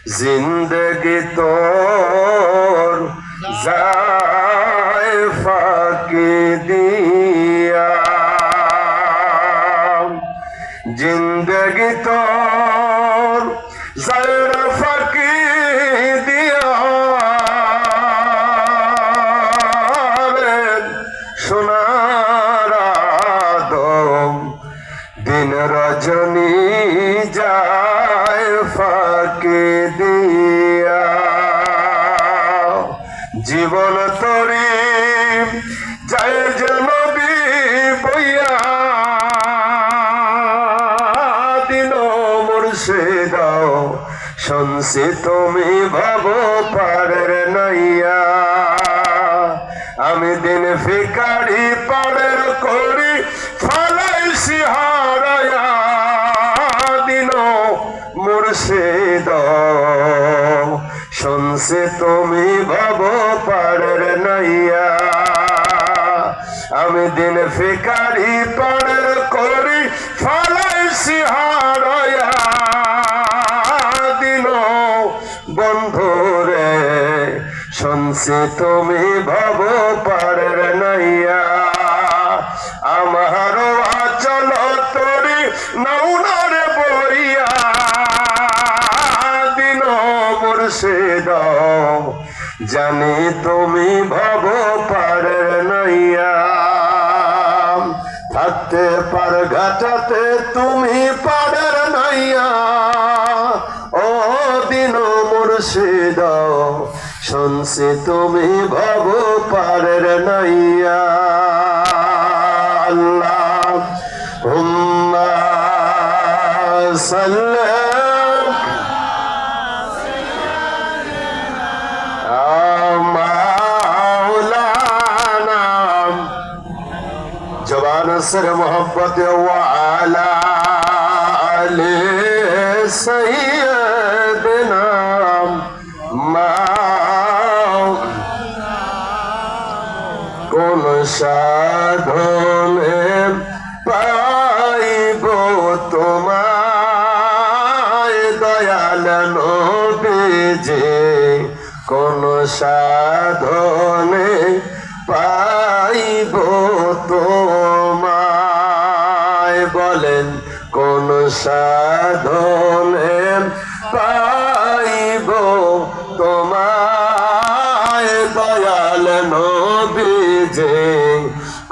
जिंदगी तोर जाए फाकी दिया, जिंदगी तोर जाए फाकी दिया सोनार आदम दिन रजनी যায় ফাঁকি দিয়া, জীবন তরি যায় যেন বইয়া দিল মুর্শিদ শুনছি তুমি ভাব পারের নাইয়া, আমি দিন ফিকারি পারের করি ফালাইছি হারায়া দিন মুর্শিদ শুনছে তুমি ভাব পারের নাইয়া, আমি দিন ফিকারি পারের করি ফালাইছি হারায়া দিন বন্ধুরে শুনছি তুমি ভাব পারের নাইয়া, আমার আচল তরি নৌনার বইয়া দিন মুর্শিদ জানি তুমি ভাব পারের নাইয়া, থাকতে পার ঘাটাতে তুমি পারের নাইয়া ও দিন মুর্শিদ শুনছি তুমি ভাব পারের নাইয়া। আল্লাহ হুম্মা সাল্লি মাওলানা জবান সর মোহব্বত ওয়ালা আলে সাইয়্যিদিনা কোন সাধনে পাইব তোমায় দয়াল নবীজি, কোন সাধনে পাইব তোমায়, বলেন কোন সাধনে পাইব তোমায় দয়াল নবীজি,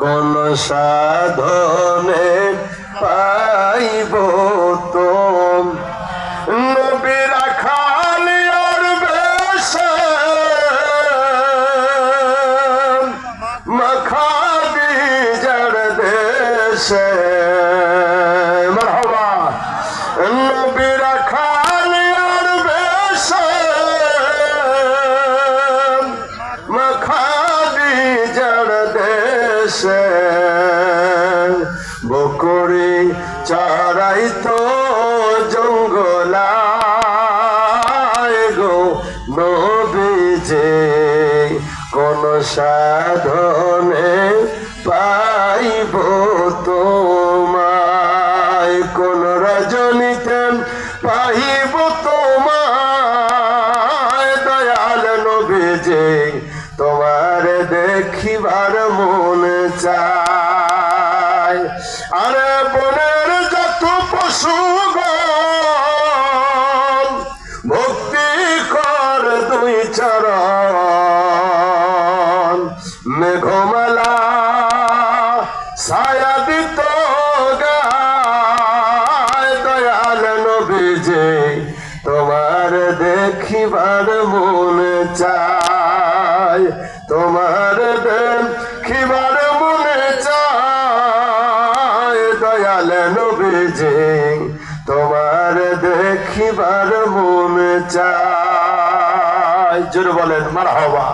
কোন সাধনে পাইব তোম নবীরা খালি আর বেশে মাখাবি যার দেশে মারহাবা, নবীরা খালি আর বেশে মাখাবি যার দেশে, বকরি চড়াইতো জঙ্গলায় গো নবীজি, কোন সাধনে পাইব তোমায়, কোন রজনীতে পাইব তোমায় দয়াল নবীজি, তোমার দেখিবার মন চায়, আরে বনের যত পশু ভক্তি কর দুই চরণ, মেঘমালা ছায়া দিত গায় দয়াল নবীজি, তোমার দেখিবার মন চায়, তোমার দেখিবার মন চায় দয়াল নবীজি, তোমার দেখিবার মন চায়। জোরে বলেন মারহাবা।